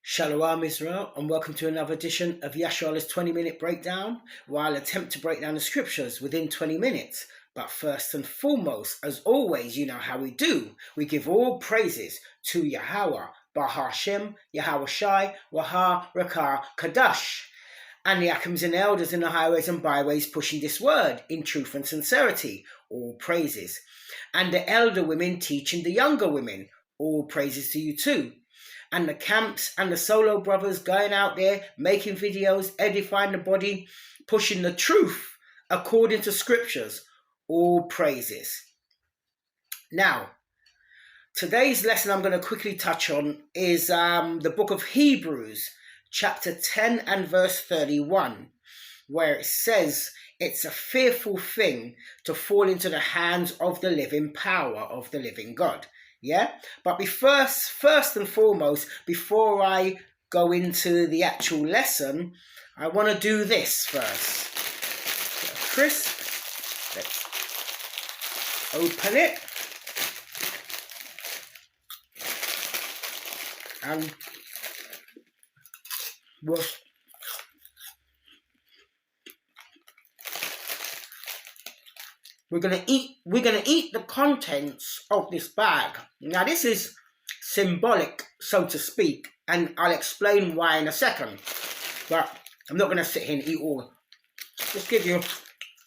Shalom Israel, and welcome to another edition of Yashar's 20-minute breakdown, where I'll attempt to break down the scriptures within 20 minutes. But first and foremost, as always, you know how we do. We give all praises to Yahweh, Bahashem, Yahweh Shai, Waha, Rakah, Kadash, and the Akims and elders in the highways and byways pushing this word in truth and sincerity, all praises. And the elder women teaching the younger women, all praises to you too. And the camps and the solo brothers going out there, making videos, edifying the body, pushing the truth according to scriptures, all praises. Now, today's lesson I'm going to quickly touch on is the book of Hebrews, chapter 10 and verse 31, where it says, it's a fearful thing to fall into the hands of the living power of the living God. Yeah, but first and foremost, before I go into the actual lesson, I want to do this first. Crisp, let's open it. And we're gonna eat the contents of this bag. Now this is symbolic, so to speak, and I'll explain why in a second. But I'm not gonna sit here and eat all. Just give you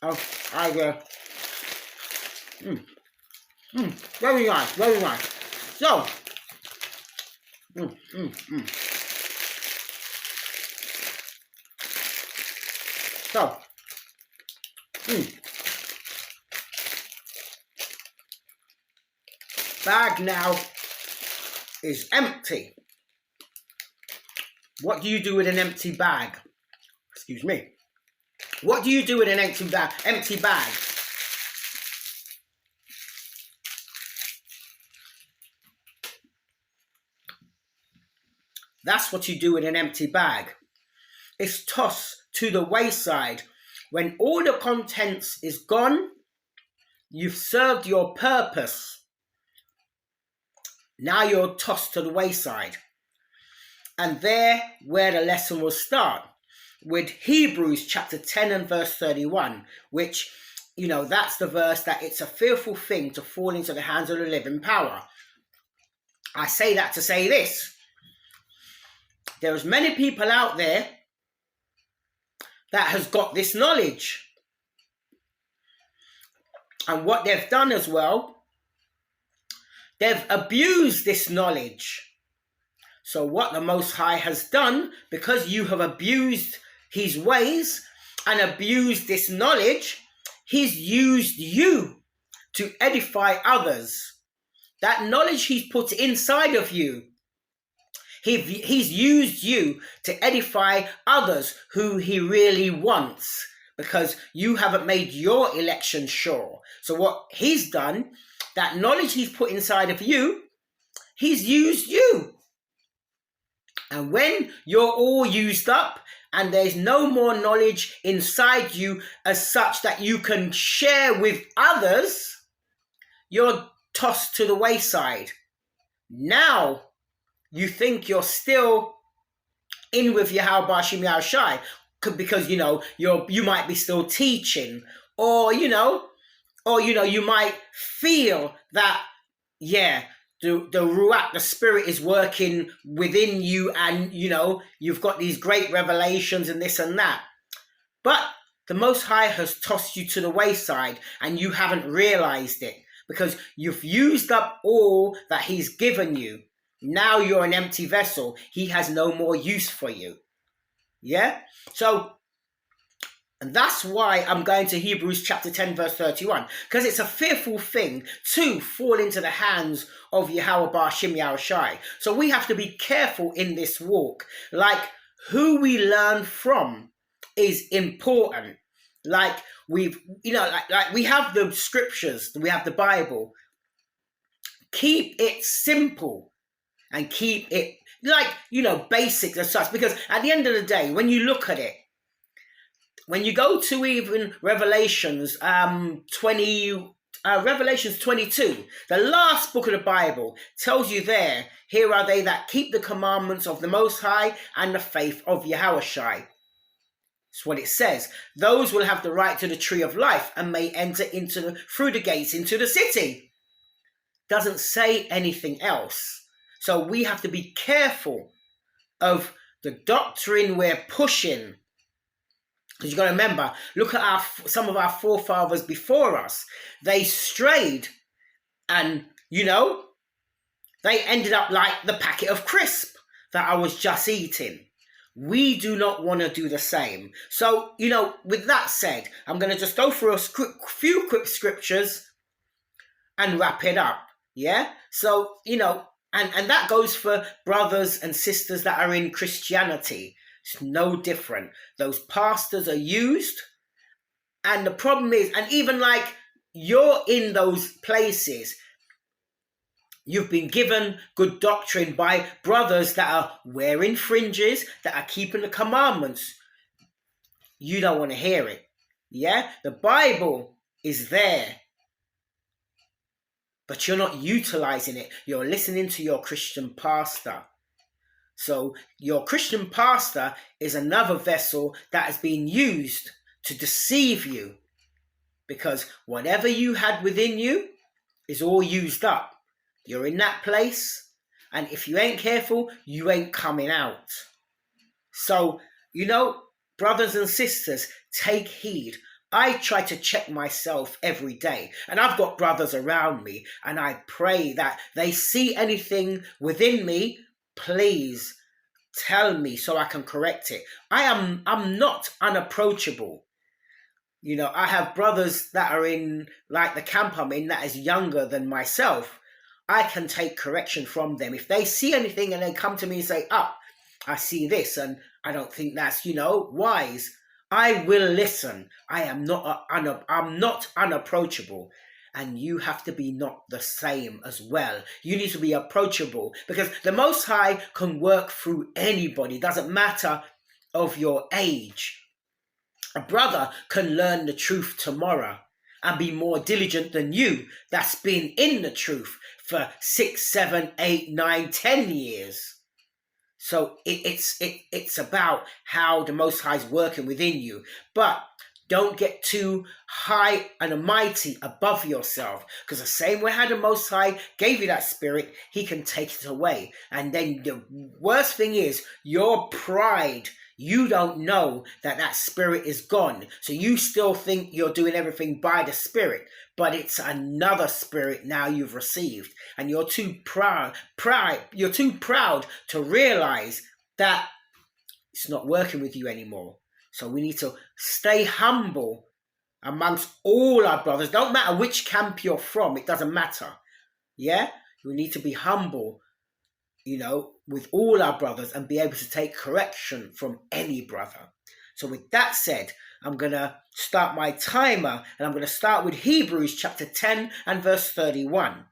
an idea. Very nice, very nice. So, So, bag now is empty. What do you do with an empty bag? Excuse me. What do you do with an empty bag? That's what you do with an empty bag. It's tossed to the wayside. When all the contents is gone, you've served your purpose. Now you're tossed to the wayside. And there where the lesson will start, with Hebrews chapter 10 and verse 31, which, you know, that's the verse that it's a fearful thing to fall into the hands of the living power. I say that to say this. There's many people out there that has got this knowledge. And what they've done as well, they've abused this knowledge. So what the Most High has done, because you have abused his ways and abused this knowledge, he's used you to edify others. That knowledge he's put inside of you, he's used you to edify others who he really wants, because you haven't made your election sure. So what he's done, that knowledge he's put inside of you, he's used you. And when you're all used up and there's no more knowledge inside you as such that you can share with others, you're tossed to the wayside. Now you think you're still in with Yahweh Bashim Yahweh Shai, because you might be still teaching, or you might feel that the Ruach, the Spirit, is working within you, and you've got these great revelations and this and that. But the Most High has tossed you to the wayside, and you haven't realized it, because you've used up all that he's given you. Now you're an empty vessel. He has no more use for you. Yeah? So, and that's why I'm going to Hebrews chapter 10 verse 31. Because it's a fearful thing to fall into the hands of Yahweh Bashim Yahweh Shai. So we have to be careful in this walk. Like, who we learn from is important. Like, we have the scriptures, we have the Bible. Keep it simple. And keep it, basic as such. Because at the end of the day, when you look at it, when you go to even Revelations 20, Revelations 22, the last book of the Bible, tells you there, here are they that keep the commandments of the Most High and the faith of Yahushua. That's what it says. Those will have the right to the tree of life and may enter through the gates into the city. Doesn't say anything else. So we have to be careful of the doctrine we're pushing. Because you've got to remember, look at some of our forefathers before us. They strayed and, they ended up like the packet of crisp that I was just eating. We do not want to do the same. So, with that said, I'm going to just go through a few quick scriptures and wrap it up. Yeah? So, and that goes for brothers and sisters that are in Christianity. It's no different. Those pastors are used. And the problem is, and even like you're in those places, you've been given good doctrine by brothers that are wearing fringes, that are keeping the commandments. You don't want to hear it. Yeah? The Bible is there. But you're not utilizing it. You're listening to your Christian pastor. So your Christian pastor is another vessel that has been used to deceive you. Because whatever you had within you is all used up. You're in that place. And if you ain't careful, you ain't coming out. So, brothers and sisters, take heed. I try to check myself every day. And I've got brothers around me. And I pray that they see anything within me. Please tell me so I can correct it. I'm not unapproachable. I have brothers that are in like the camp I'm in that is younger than myself. I can take correction from them. If they see anything and they come to me and say, I see this and I don't think that's, wise, I will listen. I'm not unapproachable. And you have to be not the same as well. You need to be approachable because the Most High can work through anybody. It doesn't matter of your age. A brother can learn the truth tomorrow and be more diligent than you that's been in the truth for 6, 7, 8, 9, 10 years. So it's about how the Most High is working within you. But don't get too high and mighty above yourself. Because the same way how the Most High gave you that spirit, he can take it away. And then the worst thing is your pride. You don't know that spirit is gone. So you still think you're doing everything by the spirit. But it's another spirit now you've received. And you're too proud to realize that it's not working with you anymore. So we need to stay humble amongst all our brothers. Don't matter which camp you're from. It doesn't matter. Yeah? We need to be humble, with all our brothers and be able to take correction from any brother. So with that said, I'm going to start my timer and I'm going to start with Hebrews chapter 10 and verse 31.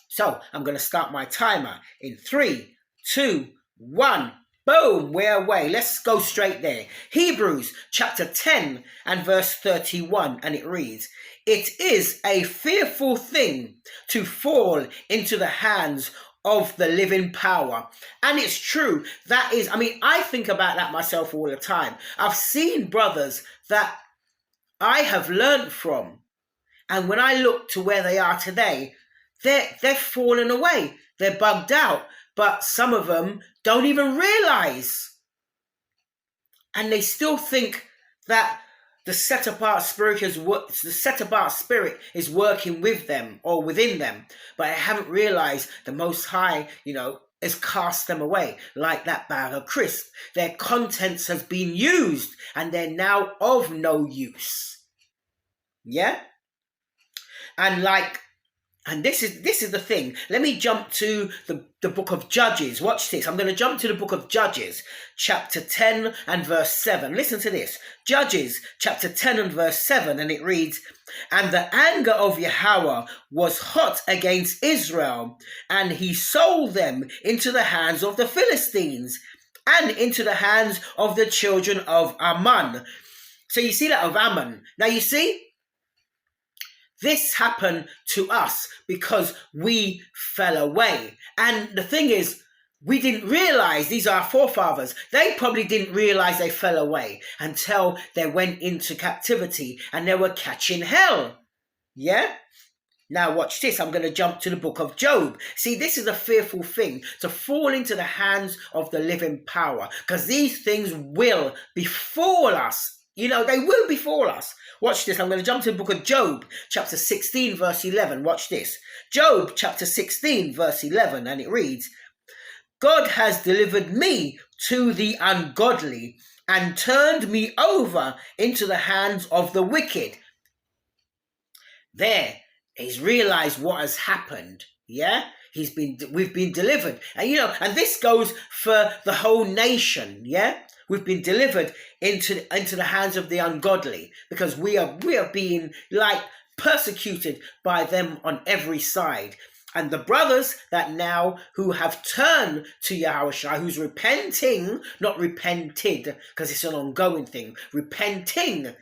So I'm going to start my timer in 3, 2, 1. Boom, we're away. Let's go straight there. Hebrews chapter 10 and verse 31, and it reads, "It is a fearful thing to fall into the hands of the living power." And it's true. I think about that myself all the time. I've seen brothers that I have learned from. And when I look to where they are today, they've fallen away. They're bugged out. But some of them don't even realize. And they still think that the set-apart spirit is working with them or within them. But I haven't realized the Most High, has cast them away like that bag of crisp. Their contents has been used and they're now of no use. Yeah? And this is the thing. Let me jump to the book of Judges. Watch this. I'm going to jump to the book of Judges, chapter 10 and verse 7. Listen to this. Judges, chapter 10 and verse 7, and it reads, "And the anger of Yahweh was hot against Israel, and he sold them into the hands of the Philistines and into the hands of the children of Ammon." So you see that of Ammon. Now you see, This happened to us because we fell away. And the thing is, we didn't realize, these are our forefathers, they probably didn't realize they fell away until they went into captivity and they were catching hell. Yeah? Now watch this. I'm going to jump to the book of Job. See, this is a fearful thing, to fall into the hands of the living power, because these things will befall us. You know, they will befall us. Watch this. I'm going to jump to the book of Job, chapter 16, verse 11. Watch this. Job, chapter 16, verse 11, and it reads, God has delivered me to the ungodly and turned me over into the hands of the wicked. There, he's realized what has happened. Yeah, we've been delivered, and you know, and this goes for the whole nation. Yeah, we've been delivered into the hands of the ungodly, because we are being like persecuted by them on every side. And the brothers that now who have turned to Yahushua, who's repenting, not repented, because it's an ongoing thing, repenting,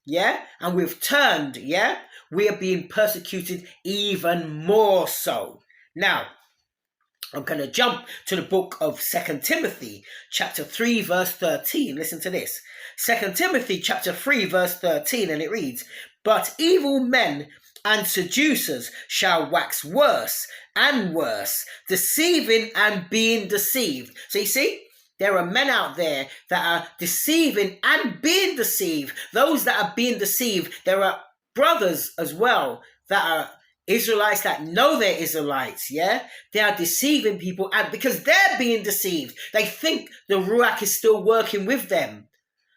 yeah, and we've turned, yeah, we are being persecuted even more so. Now, I'm going to jump to the book of 2 Timothy, chapter 3, verse 13. Listen to this. 2 Timothy, chapter 3, verse 13, and it reads, but evil men and seducers shall wax worse and worse, deceiving and being deceived. So you see, there are men out there that are deceiving and being deceived. Those that are being deceived, there are brothers as well that are Israelites that know they're Israelites, yeah? They are deceiving people, and because they're being deceived, they think the Ruach is still working with them.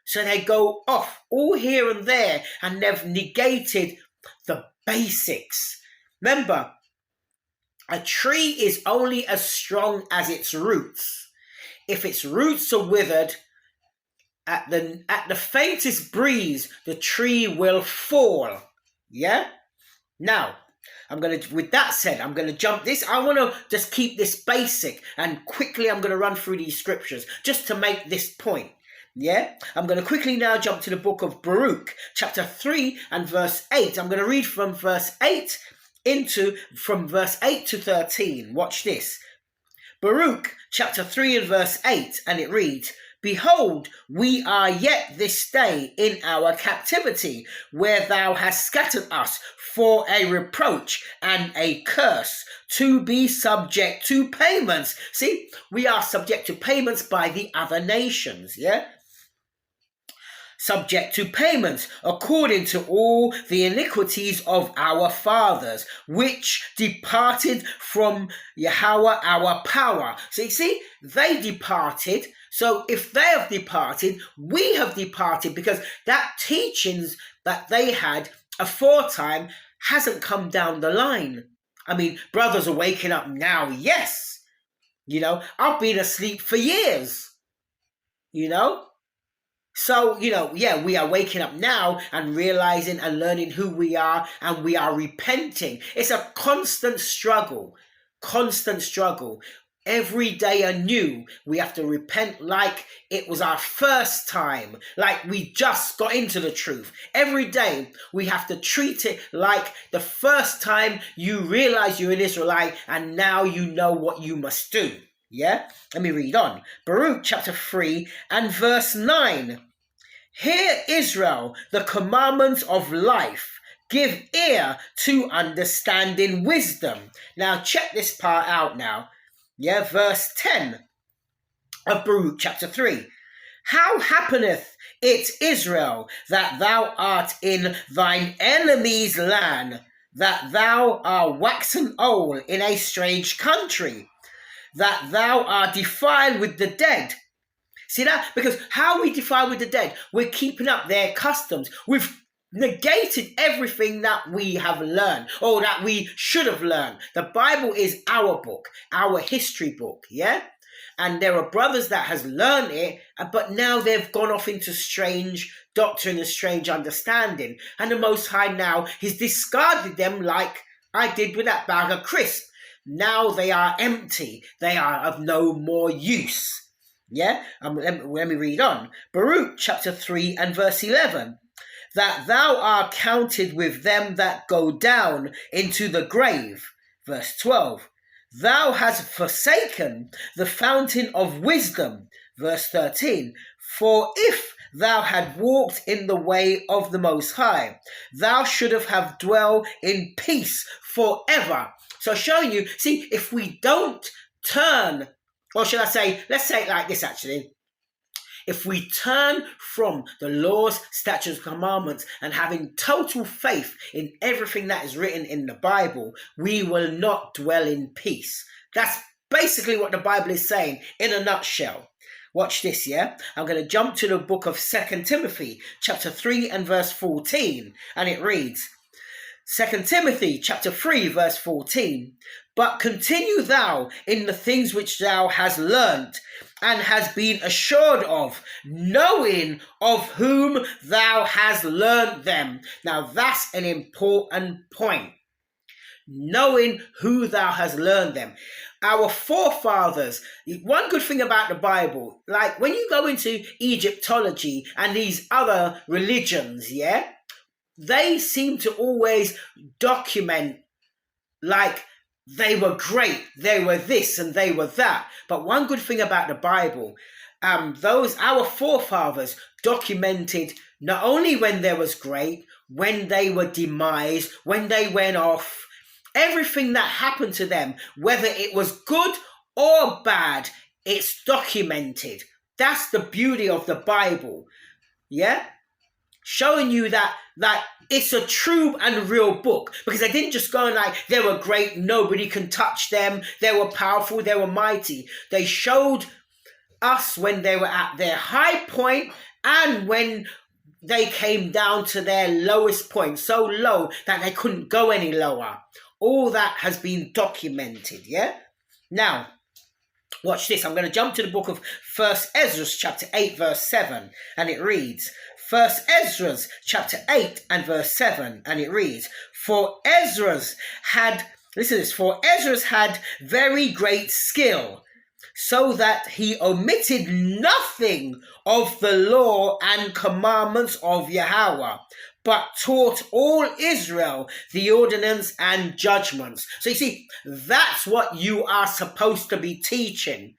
So they go off all here and there, and they've negated the basics. Remember, a tree is only as strong as its roots. If its roots are withered, at the faintest breeze, the tree will fall. Yeah? Now, with that said, I'm going to jump this. I want to just keep this basic, and quickly I'm going to run through these scriptures just to make this point. Yeah, I'm going to quickly now jump to the book of Baruch, chapter 3 and verse 8. I'm going to read from verse 8 to 13. Watch this. Baruch, chapter 3 and verse 8, and it reads, behold, we are yet this day in our captivity, where thou hast scattered us for a reproach and a curse, to be subject to payments. See, we are subject to payments by the other nations, yeah? Subject to payments according to all the iniquities of our fathers, which departed from Yahweh our power. So you see, they departed. So if they have departed, we have departed, because that teachings that they had aforetime hasn't come down the line. I mean, brothers are waking up now, yes. You know, I've been asleep for years, you know. So, you know, yeah, we are waking up now and realizing and learning who we are, and we are repenting. It's a constant struggle. Every day anew, we have to repent like it was our first time, like we just got into the truth. Every day, we have to treat it like the first time you realize you're an Israelite, and now you know what you must do. Yeah? Let me read on. Baruch chapter 3 and verse 9. Hear, Israel, the commandments of life. Give ear to understanding wisdom. Now check this part out now. Yeah, verse 10 of Baruch chapter 3. How happeneth it, Israel, that thou art in thine enemy's land, that thou art waxen old in a strange country, that thou art defiled with the dead? See that? Because how we defile with the dead, we're keeping up their customs. We've negated everything that we have learned, or that we should have learned. The Bible is our book, our history book, yeah? And there are brothers that has learned it, but now they've gone off into strange doctrine and strange understanding. And the Most High now has discarded them like I did with that bag of crisp. Now they are empty. They are of no more use. Yeah? Let me read on. Baruch chapter 3 and verse 11. that thou art counted with them that go down into the grave. Verse 12. Thou hast forsaken the fountain of wisdom. Verse 13. For if thou had walked in the way of the Most High, thou shouldst have dwelt in peace forever. So showing you, see, if we don't turn, or should I say, let's say it like this actually. If we turn from the laws, statutes, and commandments and having total faith in everything that is written in the Bible, we will not dwell in peace. That's basically what the Bible is saying in a nutshell. Watch this, yeah? I'm going to jump to the book of 2 Timothy, chapter 3 and verse 14, and it reads, 2 Timothy chapter 3 verse 14, but continue thou in the things which thou hast learnt and hast been assured of, knowing of whom thou hast learnt them. Now that's an important point. Knowing who thou hast learned them. Our forefathers, one good thing about the Bible, like when you go into Egyptology and these other religions, yeah, they seem to always document like they were great, they were this and they were that. But one good thing about the Bible, our forefathers documented not only when there was great, when they were demised, when they went off, everything that happened to them, whether it was good or bad, it's documented. That's the beauty of the Bible. Yeah? Showing you that it's a true and real book, because they didn't just go and like, they were great, nobody can touch them, they were powerful, they were mighty. They showed us when they were at their high point and when they came down to their lowest point, so low that they couldn't go any lower. All that has been documented, yeah? Now, watch this. I'm going to jump to the book of 1 Ezra chapter 8 verse 7, and it reads, 1 Ezra chapter 8 and verse 7, and it reads, For Ezra had very great skill, so that he omitted nothing of the law and commandments of Yahweh, but taught all Israel the ordinance and judgments. So you see, that's what you are supposed to be teaching.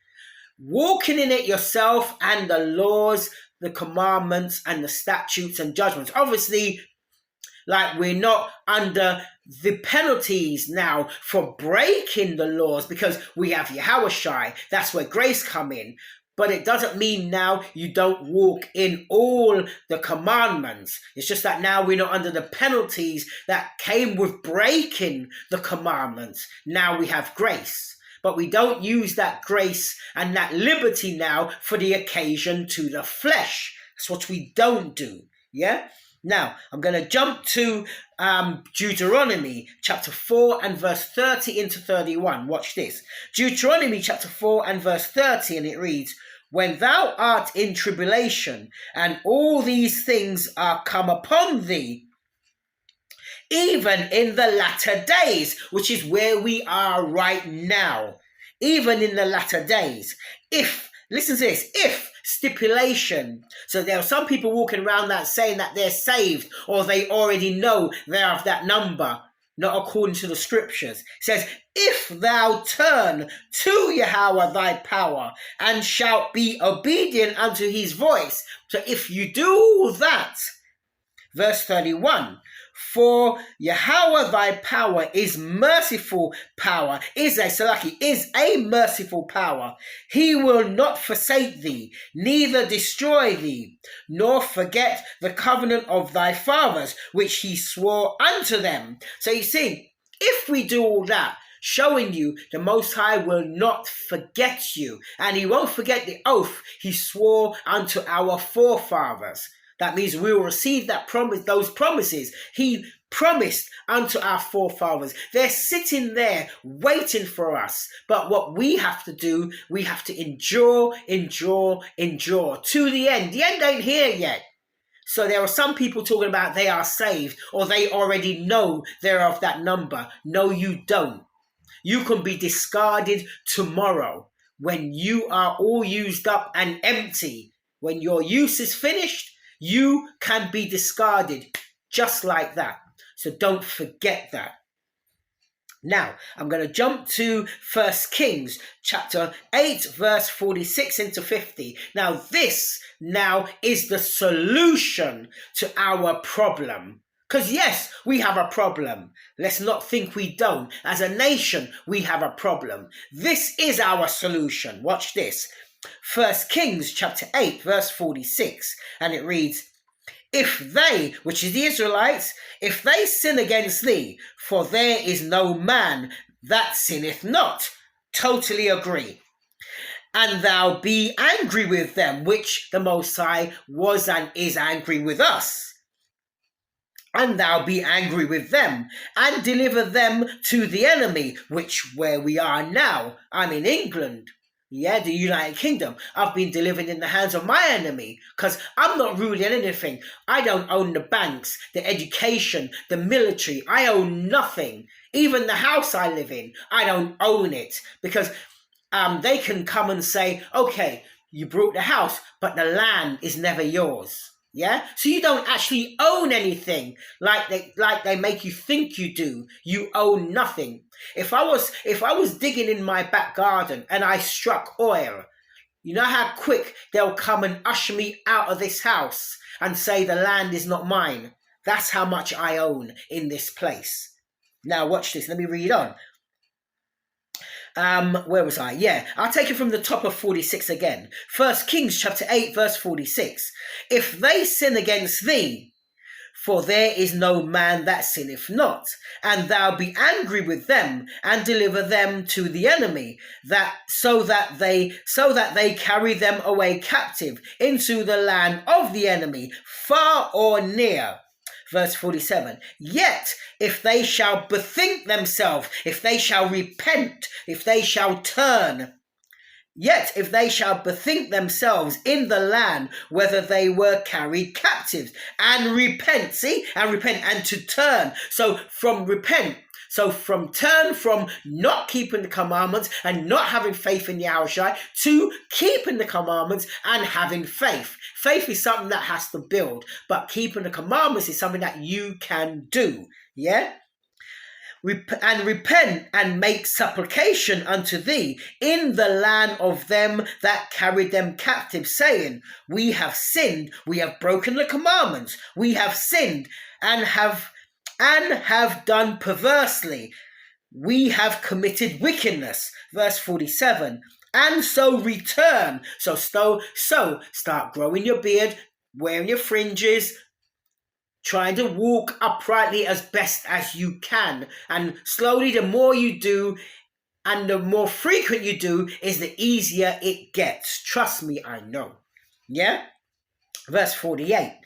Walking in it yourself and the laws, the commandments and the statutes and judgments. Obviously, like we're not under the penalties now for breaking the laws because we have Yahushai. That's where grace come in. But it doesn't mean now you don't walk in all the commandments. It's just that now we're not under the penalties that came with breaking the commandments. Now we have grace. But we don't use that grace and that liberty now for the occasion to the flesh. That's what we don't do. Yeah? Now, I'm going to jump to Deuteronomy chapter 4 and verse 30 into 31. Watch this. Deuteronomy chapter 4 and verse 30, and it reads, When thou art in tribulation, and all these things are come upon thee, even in the latter days, which is where we are right now, even in the latter days, listen to this, if stipulation. So there are some people walking around that saying that they're saved or they already know they are of that number, not according to the scriptures. It says, if thou turn to Yahweh thy power and shalt be obedient unto his voice. So if you do that, verse 31, for Yahweh thy power is merciful power, is a merciful power. He will not forsake thee, neither destroy thee, nor forget the covenant of thy fathers, which he swore unto them. So you see, if we do all that, showing you the Most High will not forget you, and he won't forget the oath he swore unto our forefathers. That means we will receive that promise, those promises he promised unto our forefathers. They're sitting there waiting for us. But what we have to do, we have to endure to the end. The end ain't here yet. So there are some people talking about they are saved or they already know they're of that number. No, you don't. You can be discarded tomorrow when you are all used up and empty. When your use is finished, You can be discarded just like that. So don't forget that. Now, I'm going to jump to 1 Kings chapter 8, verse 46 into 50. Now, this now is the solution to our problem. Because yes, we have a problem. Let's not think we don't. As a nation, we have a problem. This is our solution. Watch this. 1 Kings chapter 8, verse 46. And it reads, if they, which is the Israelites, if they sin against thee, for there is no man that sinneth not. Totally agree. And thou be angry with them, which the Most High was and is angry with us. And thou be angry with them, and deliver them to the enemy, which where we are now, I'm in England. Yeah, the United Kingdom. I've been delivered in the hands of my enemy because I'm not ruling anything. I don't own the banks, the education, the military. I own nothing. Even the house I live in, I don't own it because they can come and say, okay, you bought the house, but the land is never yours. Yeah, so you don't actually own anything like they make you think you do. You own nothing. If I was digging in my back garden and I struck oil, you know how quick they'll come and usher me out of this house and say the land is not mine. That's how much I own in this place. Now watch this. Let me read on. Where was I? Yeah, I'll take it from the top of 46 again. 1 Kings chapter 8, verse 46. If they sin against thee, for there is no man that sinneth not, and thou be angry with them, and deliver them to the enemy, so that they carry them away captive into the land of the enemy, far or near. Verse 47, yet if they shall bethink themselves, if they shall repent, if they shall turn, yet if they shall bethink themselves in the land whether they were carried captives, and repent, and to turn. So from turn from not keeping the commandments and not having faith in Yahushua to keeping the commandments and having faith. Faith is something that has to build, but keeping the commandments is something that you can do. Yeah? And repent and make supplication unto thee in the land of them that carried them captive, saying, we have sinned, we have broken the commandments, we have sinned and have done perversely, we have committed wickedness. Verse 47, and so return. So start growing your beard, wearing your fringes, trying to walk uprightly as best as you can. And slowly, the more you do and the more frequent you do, is the easier it gets. Trust me, I know. Yeah? Verse 48.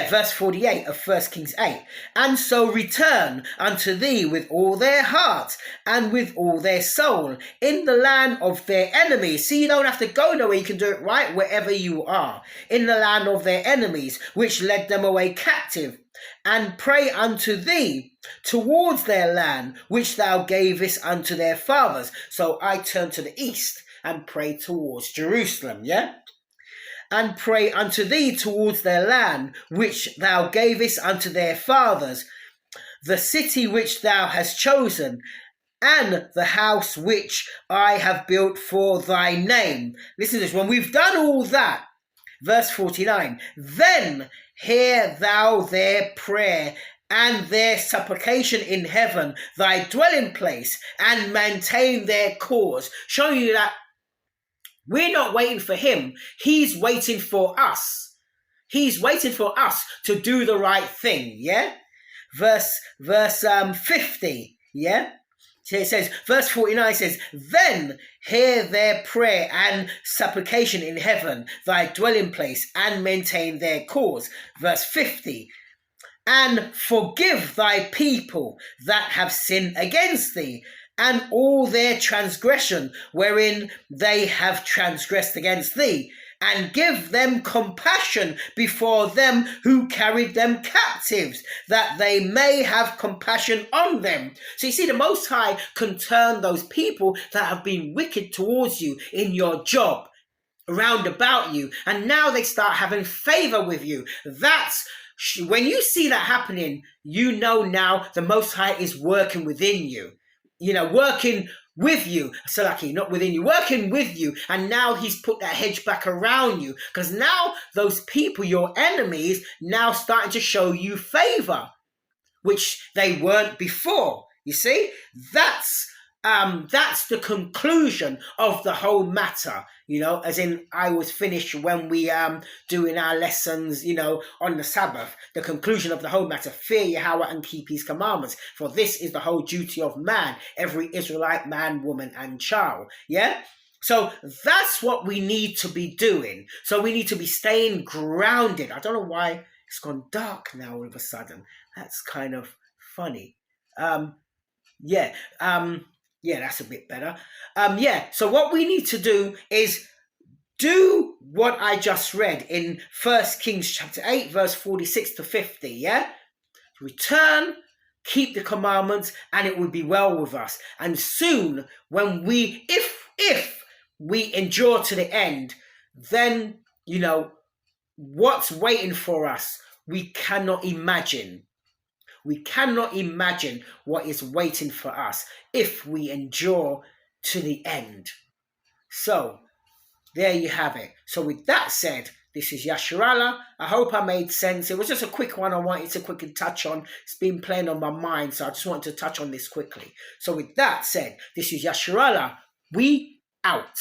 Verse 48 of 1 Kings 8. And so return unto thee with all their heart and with all their soul in the land of their enemies. See, you don't have to go nowhere. You can do it right wherever you are. In the land of their enemies, which led them away captive. And pray unto thee towards their land, which thou gavest unto their fathers. So I turn to the east and pray towards Jerusalem, yeah? And pray unto thee towards their land, which thou gavest unto their fathers, the city which thou hast chosen, and the house which I have built for thy name. Listen to this. When we've done all that, verse 49, then hear thou their prayer and their supplication in heaven, thy dwelling place, and maintain their cause. Showing you that we're not waiting for him. He's waiting for us. He's waiting for us to do the right thing. Yeah. Verse 50. Yeah. So it says, verse 49 says, then hear their prayer and supplication in heaven, thy dwelling place, and maintain their cause. Verse 50. And forgive thy people that have sinned against thee, and all their transgression wherein they have transgressed against thee, and give them compassion before them who carried them captives, that they may have compassion on them. So you see, the Most High can turn those people that have been wicked towards you in your job, around about you, and now they start having favor with you. That's when you see that happening, you know now the Most High is working within you, working with you, Salaki, not within you, working with you, and now he's put that hedge back around you, because now those people, your enemies, now starting to show you favor, which they weren't before. You see, that's the conclusion of the whole matter. As in, I was finished when we doing our lessons, on the Sabbath. The conclusion of the whole matter: fear Yahweh and keep His commandments, for this is the whole duty of man, every Israelite man, woman, and child. Yeah. So that's what we need to be doing. So we need to be staying grounded. I don't know why it's gone dark now all of a sudden. That's kind of funny. Yeah, that's a bit better. So what we need to do is do what I just read in 1 Kings chapter 8, verse 46 to 50, yeah? Return, keep the commandments, and it will be well with us. And soon, when if we endure to the end, then, what's waiting for us, we cannot imagine. We cannot imagine what is waiting for us if we endure to the end. So, there you have it. So with that said, this is Yasharallah. I hope I made sense. It was just a quick one I wanted to quickly touch on. It's been playing on my mind, so I just wanted to touch on this quickly. So with that said, this is Yasharallah. We out.